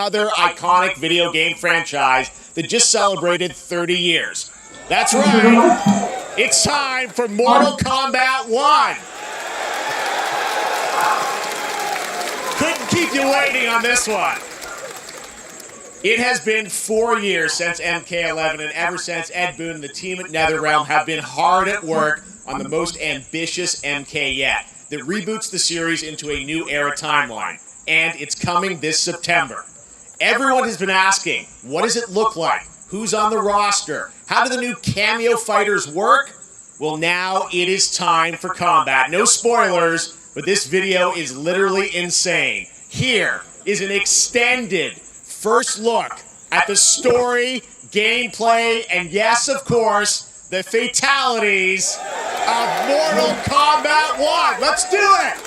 Other iconic video game franchise that just celebrated 30 years. That's right. It's time for Mortal Kombat 1. Couldn't keep you waiting on this one. It has been 4 years since MK11, and ever since, Ed Boon and the team at NetherRealm have been hard at work on the most ambitious MK yet that reboots the series into a new era timeline. And it's coming this September. Everyone has been asking, what does it look like? Who's on the roster? How do the new cameo fighters work? Well, now it is time for combat. No spoilers, but this video is literally insane. Here is an extended first look at the story, gameplay, and yes, of course, the fatalities of Mortal Kombat 1. Let's do it!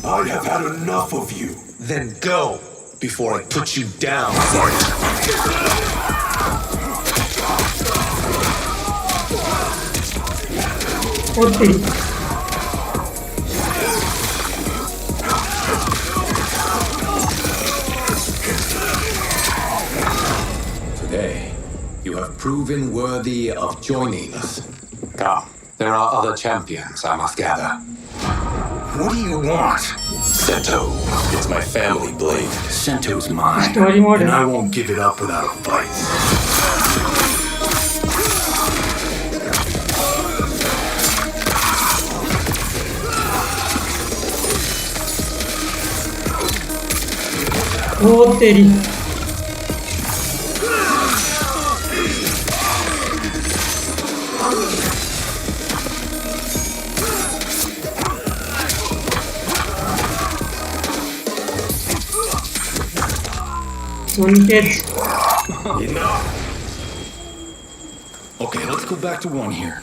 I have had enough of you. Then go, before I put you down. Today, you have proven worthy of joining us. Come, there are other champions I must gather. What do you want? Sento, it's my family blade. Sento's mine, Story mode. and I won't give it up without a fight. Oh, तेरी उनके Enough! Okay, let's go back to one here.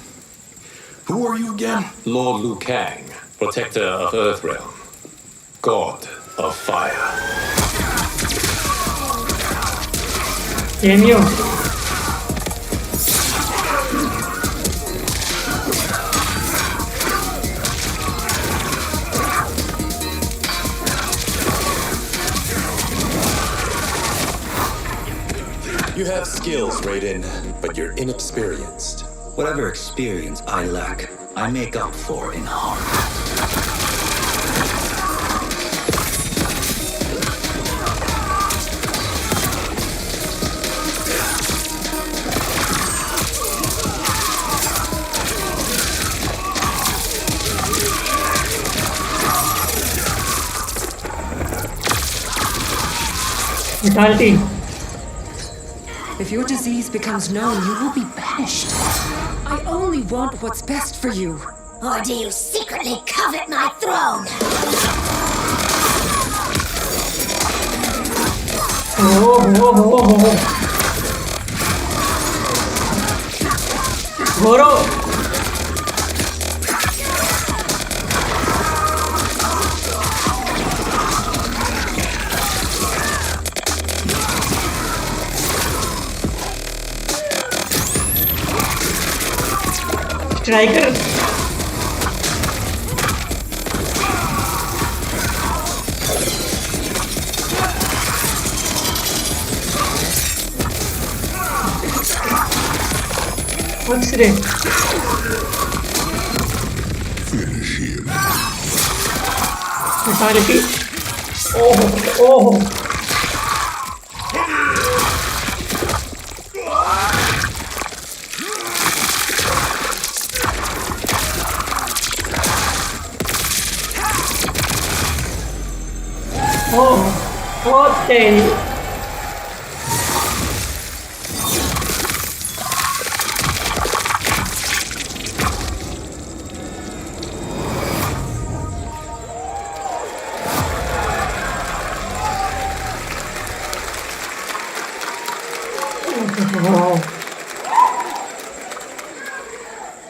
Who are you again? Lord Liu Kang, protector of Earthrealm, god of fire. Cameo You have skills, Raiden, but you're inexperienced. Whatever experience I lack, I make up for in heart. Vitality. If your disease becomes known, you will be banished. I only want what's best for you. Or do you secretly covet my throne? Oh. Goro. Striker. What's it? Finish him. Vitality. Oh. Okay.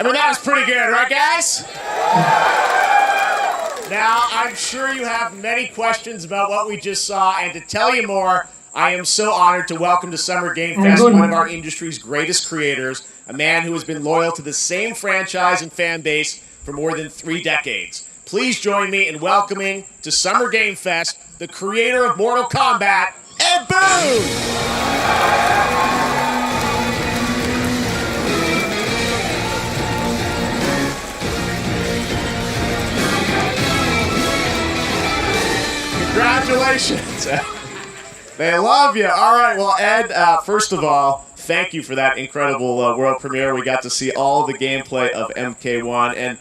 I mean, that was pretty good, right, guys? Now, I'm sure you have many questions about what we just saw, and to tell you more, I am so honored to welcome to Summer Game Fest one of our industry's greatest creators, a man who has been loyal to the same franchise and fan base for more than 3 decades. Please join me in welcoming to Summer Game Fest the creator of Mortal Kombat, Ed Boon! Congratulations. They love you. All right, well, Ed, first of all, thank you for that incredible world premiere. We got to see all the gameplay of MK1, and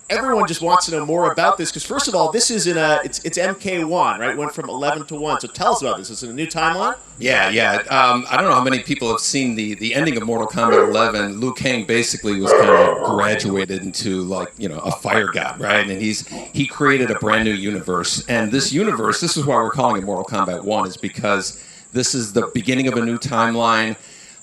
everyone just wants to know more about this, because first of all, this is it's MK1, right? It went from 11 to 1. So tell us about this. Is it a new timeline? Yeah. I don't know how many people have seen the ending of Mortal Kombat 11. Liu Kang basically was kind of graduated into a fire god, right? And he created a brand new universe. And this universe, this is why we're calling it Mortal Kombat 1, is because this is the beginning of a new timeline.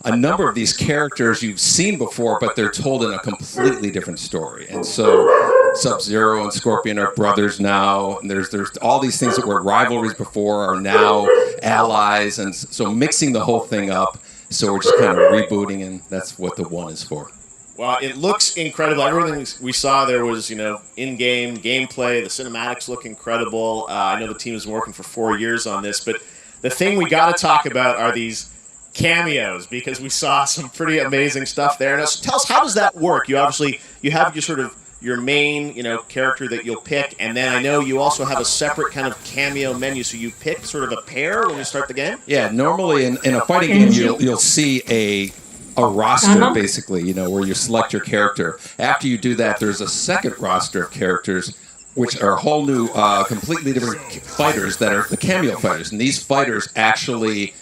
A number of these characters you've seen before, but they're told in a completely different story. And so Sub-Zero and Scorpion are brothers now. And there's all these things that were rivalries before are now allies. And so mixing the whole thing up. So we're just kind of rebooting, and that's what the 1 is for. Well, it looks incredible. Everything we saw there was, in-game gameplay. The cinematics look incredible. I know the team has been working for 4 years on this, but the thing we got to talk about are these cameos, because we saw some pretty amazing stuff there. Now, so tell us, how does that work? You have your main, character that you'll pick, and then I know you also have a separate kind of cameo menu, so you pick sort of a pair when you start the game? Yeah, normally in a fighting game, you'll see a roster, basically, where you select your character. After you do that, there's a second roster of characters, which are whole new, completely different fighters that are the cameo fighters. And these fighters actually,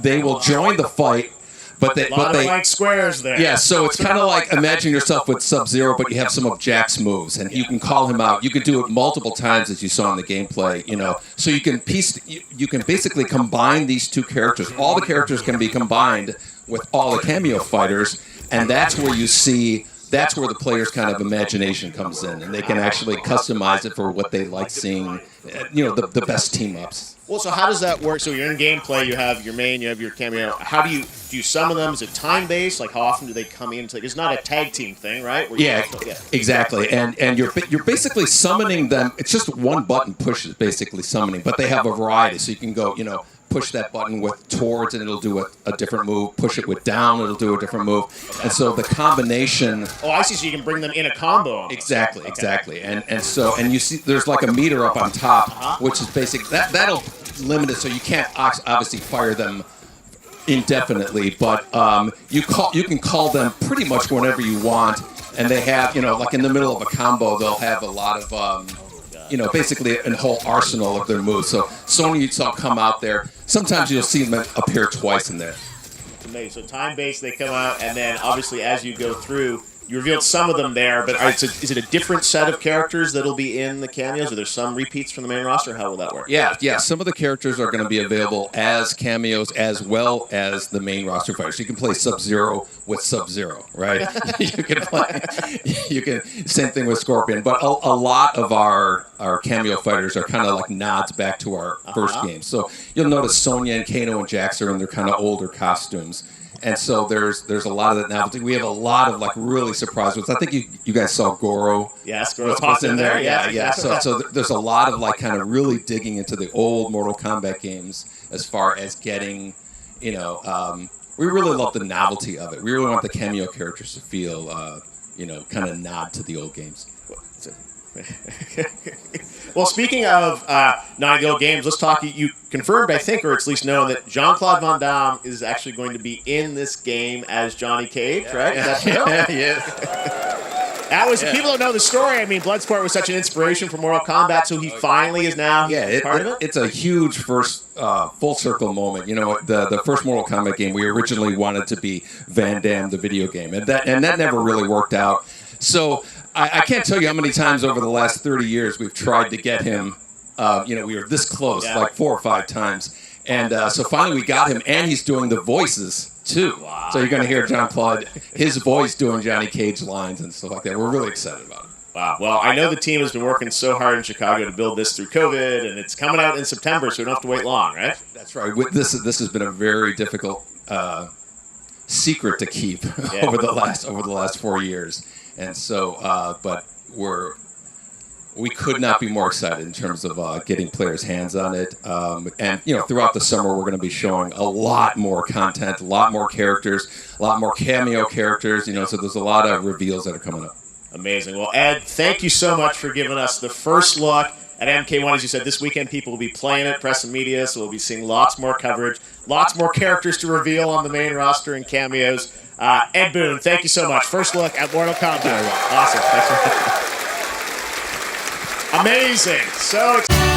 they will join the fight, but they blank squares there. Yeah, so it's kind of like, imagine yourself with Sub-Zero, but you have some of Jack's moves, and you can call him out. You can do it multiple times, as you saw in the gameplay. So you can basically combine these two characters. All the characters can be combined with all the cameo fighters, and that's where you see. That's where the player's kind of imagination comes in, and they can actually customize it for what they like seeing, the best team-ups. Well, so how does that work? So you're in gameplay, you have your main, you have your cameo. How do you summon them? Is it time-based? Like, how often do they come in? It's not a tag team thing, right? Exactly. And you're basically summoning them. It's just one button push is basically summoning, but they have a variety. So you can go, push that button with towards, and it'll do a different move. Push it with down, it'll do a different move. And so the combination. Oh, I see. So you can bring them in a combo. Almost. Exactly. And you see, there's like a meter up on top, which is basic. That'll limit it, so you can't obviously fire them indefinitely, but you can call them pretty much whenever you want. And they have, like in the middle of a combo, they'll have a lot of. Basically a whole arsenal of their moves. So Sony, you saw come out there. Sometimes you'll see them appear twice in there. It's amazing. So time-based, they come out, and then obviously as you go through, you revealed some of them there, but is it a different set of characters that'll be in the cameos? Are there some repeats from the main roster? How will that work? Yeah. Some of the characters are going to be available as cameos as well as the main roster fighters. You can play Sub-Zero with Sub-Zero, right? Same thing with Scorpion. But a lot of our cameo fighters are kind of like nods back to our first game. So you'll notice Sonya and Kano and Jax are in their kind of older costumes. And so there's a lot of that now. We have a lot of really surprise ones. I think you guys saw Goro. Yes, Goro popped in there. Yeah. So there's a lot of kind of really digging into the old Mortal Kombat games as far as getting, we really love the novelty of it. We really want the cameo characters to feel, kind of nod to the old games. Well, speaking of nod to the old games, let's talk. You confirmed, I think, or it's at least known, that Jean-Claude Van Damme is actually going to be in this game as Johnny Cage, right? That's That was, people don't know the story. I mean, Bloodsport was such an inspiration for Mortal Kombat, so he finally is now part of it? It's a huge first full circle moment. The first Mortal Kombat game, we originally wanted to be Van Damme, the video game, and that never really worked out. So I can't tell you how many times over the last 30 years we've tried to get him. We were this close, like 4 or 5 times. And so finally we got him, and he's doing the voices, too. Wow. So you're going to hear Jean-Claude, his voice doing Johnny Cage lines and stuff like that. We're really excited about it. Wow. Well, I know the team has been working so hard in Chicago to build this through COVID, and it's coming out in September, so we don't have to wait long, right? That's right. This has been a very difficult secret to keep over the last 4 years, and so but we could not be more excited in terms of getting players' hands on it. And throughout the summer, we're going to be showing a lot more content, a lot more characters, a lot more cameo characters. So there's a lot of reveals that are coming up. Amazing. Well, Ed, thank you so much for giving us the first look at MK1. As you said, this weekend people will be playing it, press and media, so we'll be seeing lots more coverage, lots more characters to reveal on the main roster and cameos. Ed Boon, thank you so much. First look at Mortal Kombat. Awesome. Thanks for Amazing. So exciting.